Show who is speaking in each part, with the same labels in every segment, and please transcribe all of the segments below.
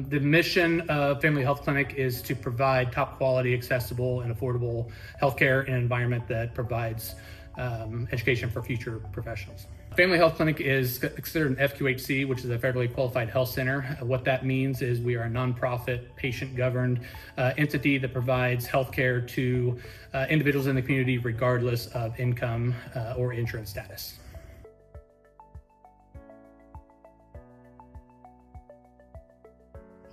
Speaker 1: The mission of Family Health Clinic is to provide top quality, accessible, and affordable healthcare in an environment that provides education for future professionals. Family Health Clinic is considered an FQHC, which is a federally qualified health center. What that means is we are a nonprofit, patient-governed entity that provides healthcare to individuals in the community regardless of income or insurance status.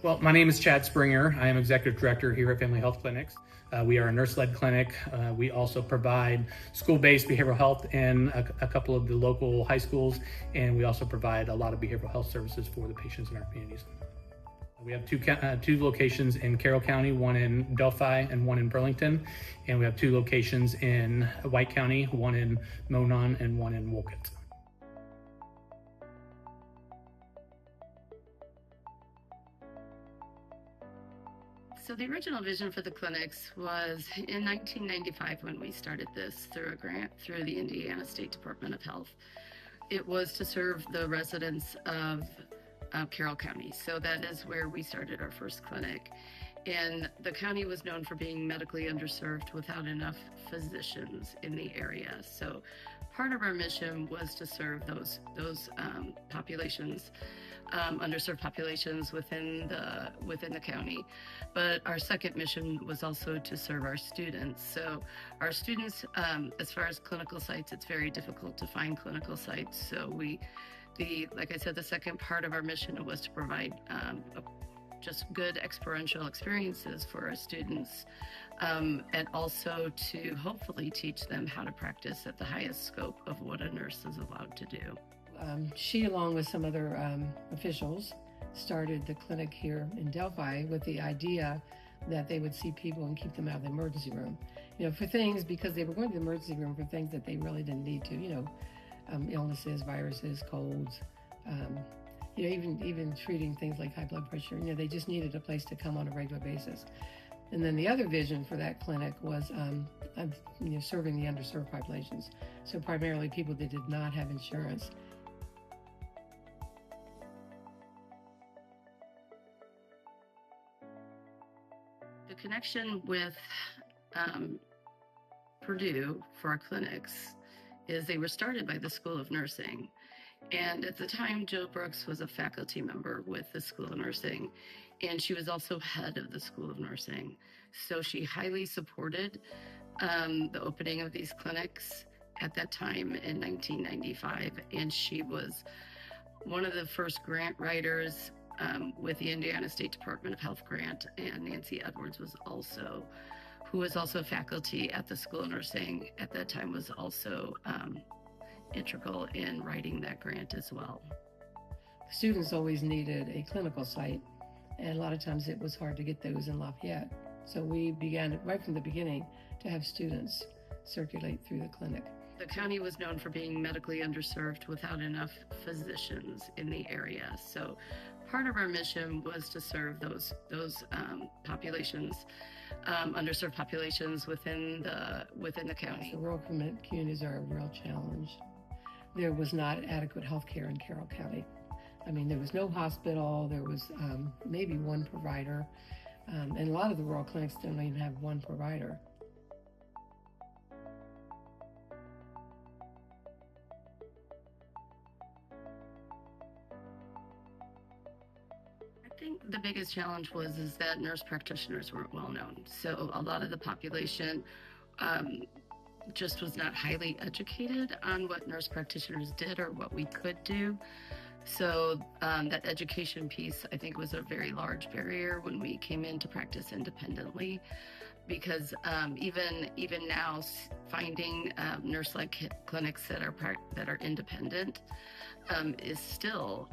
Speaker 1: Well, my name is Chad Springer. I am Executive Director here at Family Health Clinics. We are a nurse-led clinic. We also provide school-based behavioral health in a couple of the local high schools, and we also provide a lot of behavioral health services for the patients in our communities. We have two locations in Carroll County, one in Delphi and one in Burlington, and we have two locations in White County, one in Monon and one in Wolcott.
Speaker 2: So the original vision for the clinics was in 1995 when we started this through a grant through the Indiana State Department of Health. It was to serve the residents of Carroll County. So that is where we started our first clinic. And the county was known for being medically underserved without enough physicians in the area. So part of our mission was to serve those populations, underserved populations within the county. But our second mission was also to serve our students. So our students, as far as clinical sites, it's very difficult to find clinical sites. So like I said, the second part of our mission was to provide just good experiential experiences for our students, and also to hopefully teach them how to practice at the highest scope of what a nurse is allowed to do.
Speaker 3: She, along with some other officials, started the clinic here in Delphi with the idea that they would see people and keep them out of the emergency room. For things, because they were going to the emergency room for things that they really didn't need to, illnesses, viruses, colds, even treating things like high blood pressure. They just needed a place to come on a regular basis. And then the other vision for that clinic was serving the underserved populations. So primarily people that did not have insurance.
Speaker 2: The connection with Purdue for our clinics is they were started by the School of Nursing. And at the time, Jill Brooks was a faculty member with the School of Nursing, and she was also head of the School of Nursing. So she highly supported the opening of these clinics at that time in 1995. And she was one of the first grant writers with the Indiana State Department of Health grant. And Nancy Edwards who was also faculty at the School of Nursing at that time, was also integral in writing that grant as well.
Speaker 3: Students always needed a clinical site, and a lot of times it was hard to get those in Lafayette. So we began right from the beginning to have students circulate through the clinic.
Speaker 2: The county was known for being medically underserved without enough physicians in the area. So part of our mission was to serve those populations, underserved populations within the county.
Speaker 3: The rural communities are a real challenge. There was not adequate health care in Carroll County. There was no hospital. There was maybe one provider. And a lot of the rural clinics don't even have one provider.
Speaker 2: I think the biggest challenge is that nurse practitioners weren't well known. So a lot of the population just was not highly educated on what nurse practitioners did or what we could do. So that education piece, I think, was a very large barrier when we came in to practice independently, because even now, finding nurse-led clinics that are independent is still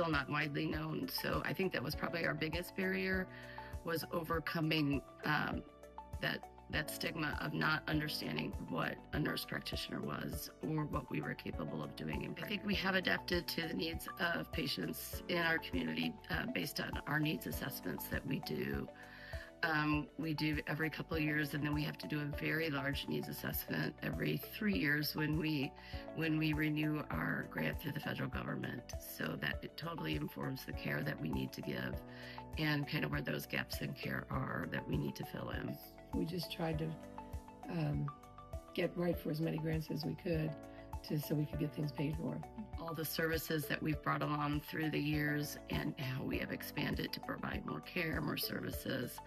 Speaker 2: not widely known. So I think that was probably our biggest barrier, was overcoming that stigma of not understanding what a nurse practitioner was or what we were capable of doing. I think we have adapted to the needs of patients in our community based on our needs assessments that we do. We do every couple of years, and then we have to do a very large needs assessment every 3 years when we renew our grant through the federal government. So that it totally informs the care that we need to give, and kind of where those gaps in care are that we need to fill in.
Speaker 3: We just tried to get right for as many grants as we could, so we could get things paid for.
Speaker 2: All the services that we've brought along through the years and how we have expanded to provide more care, more services,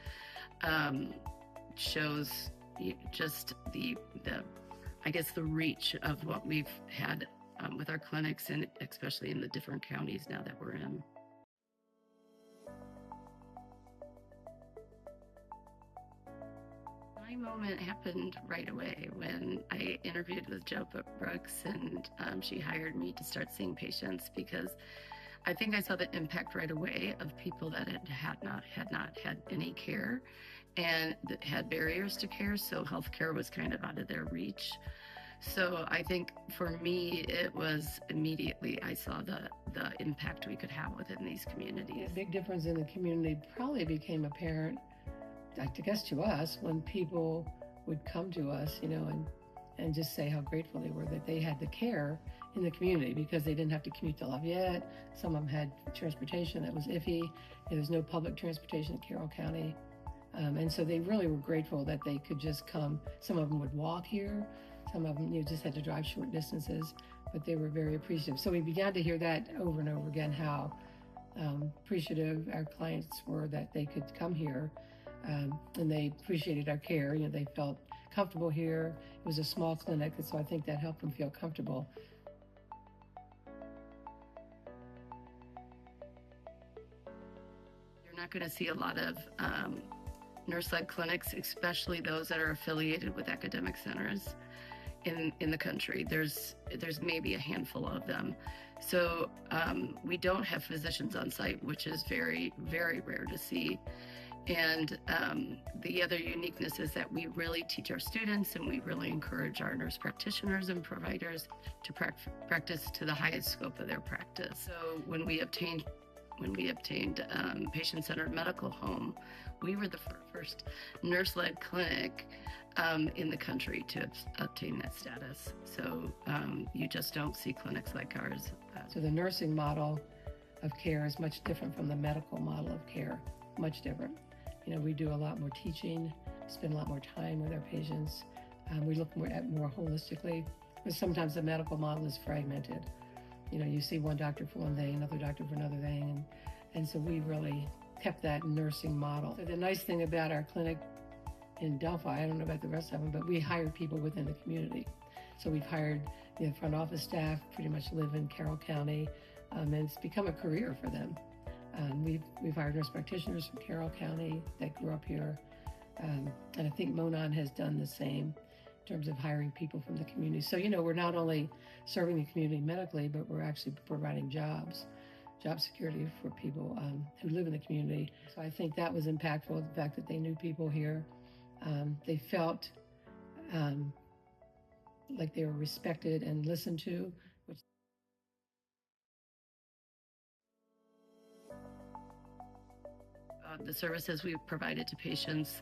Speaker 2: shows just the reach of what we've had with our clinics, and especially in the different counties now that we're in. My moment happened right away when I interviewed with Jo Brooks, and she hired me to start seeing patients, because I think I saw the impact right away of people that had not had any care and that had barriers to care, so healthcare was kind of out of their reach. So I think for me, it was immediately I saw the impact we could have within these communities.
Speaker 3: A big difference in the community probably became apparent, I guess, to us when people would come to us, and just say how grateful they were that they had the care in the community, because they didn't have to commute to Lafayette. Some of them had transportation that was iffy. There was no public transportation in Carroll County. And so they really were grateful that they could just come. Some of them would walk here. Some of them just had to drive short distances, but they were very appreciative. So we began to hear that over and over again, how appreciative our clients were that they could come here, and they appreciated our care. They felt comfortable here. It was a small clinic, and so I think that helped them feel comfortable.
Speaker 2: You're not going to see a lot of nurse-led clinics, especially those that are affiliated with academic centers in the country. There's maybe a handful of them. So we don't have physicians on site, which is very, very rare to see. And the other uniqueness is that we really teach our students, and we really encourage our nurse practitioners and providers to practice to the highest scope of their practice. So when we obtained patient-centered medical home, we were the first nurse-led clinic in the country to obtain that status. So you just don't see clinics like ours.
Speaker 3: So the nursing model of care is much different from the medical model of care, much different. We do a lot more teaching, spend a lot more time with our patients. We look more holistically, because sometimes the medical model is fragmented. You see one doctor for one thing, another doctor for another thing, and so we really kept that nursing model. So the nice thing about our clinic in Delphi, I don't know about the rest of them, but we hire people within the community. So we've hired front office staff, pretty much live in Carroll County, and it's become a career for them. We've hired nurse practitioners from Carroll County that grew up here, and I think Monon has done the same in terms of hiring people from the community. So we're not only serving the community medically, but we're actually providing job security for people who live in the community. So I think that was impactful, the fact that they knew people here. They felt like they were respected and listened to.
Speaker 2: The services we've provided to patients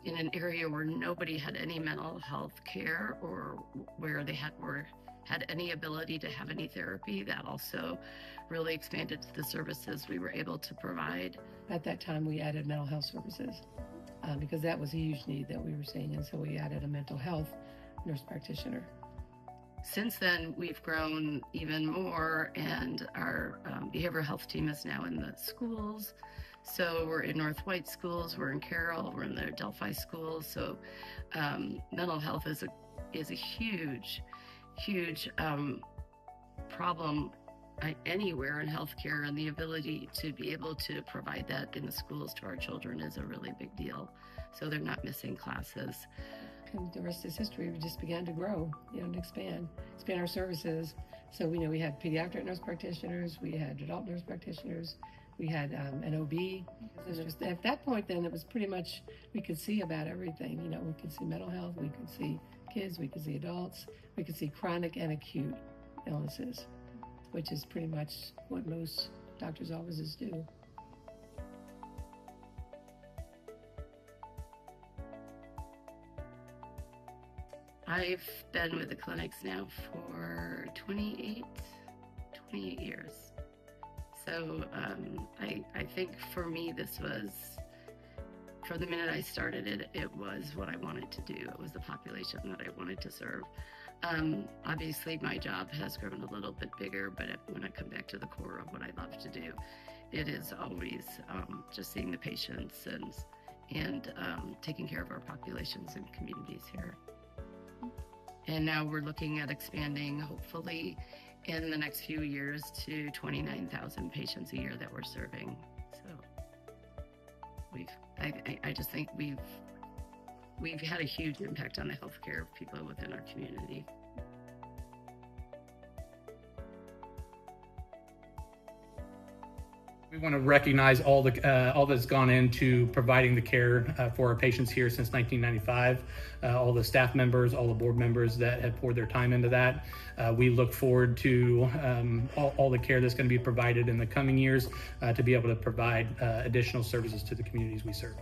Speaker 2: in an area where nobody had any mental health care, or where they had any ability to have any therapy, that also really expanded the services we were able to provide.
Speaker 3: At that time, we added mental health services because that was a huge need that we were seeing, and so we added a mental health nurse practitioner.
Speaker 2: Since then, we've grown even more, and our behavioral health team is now in the schools. So we're in North White schools, we're in Carroll, we're in the Delphi schools. So mental health is a huge problem anywhere in healthcare, and the ability to be able to provide that in the schools to our children is a really big deal. So they're not missing classes.
Speaker 3: And the rest is history. We just began to grow, and expand our services. So we had pediatric nurse practitioners, we had adult nurse practitioners, we had an OB. At that point, then it was pretty much we could see about everything. We could see mental health, we could see kids, we could see adults, we could see chronic and acute illnesses, which is pretty much what most doctors' offices do.
Speaker 2: I've been with the clinics now for 28 years. So I think for me, this was, from the minute I started it, it was what I wanted to do. It was the population that I wanted to serve. Obviously, my job has grown a little bit bigger, but when I come back to the core of what I love to do, it is always just seeing the patients and taking care of our populations and communities here. And now we're looking at expanding, hopefully, in the next few years to 29,000 patients a year that we're serving. So I just think we've had a huge impact on the healthcare of people within our community.
Speaker 1: We want to recognize all that's gone into providing the care for our patients here since 1995. All the staff members, all the board members that have poured their time into that. We look forward to all the care that's going to be provided in the coming years to be able to provide additional services to the communities we serve.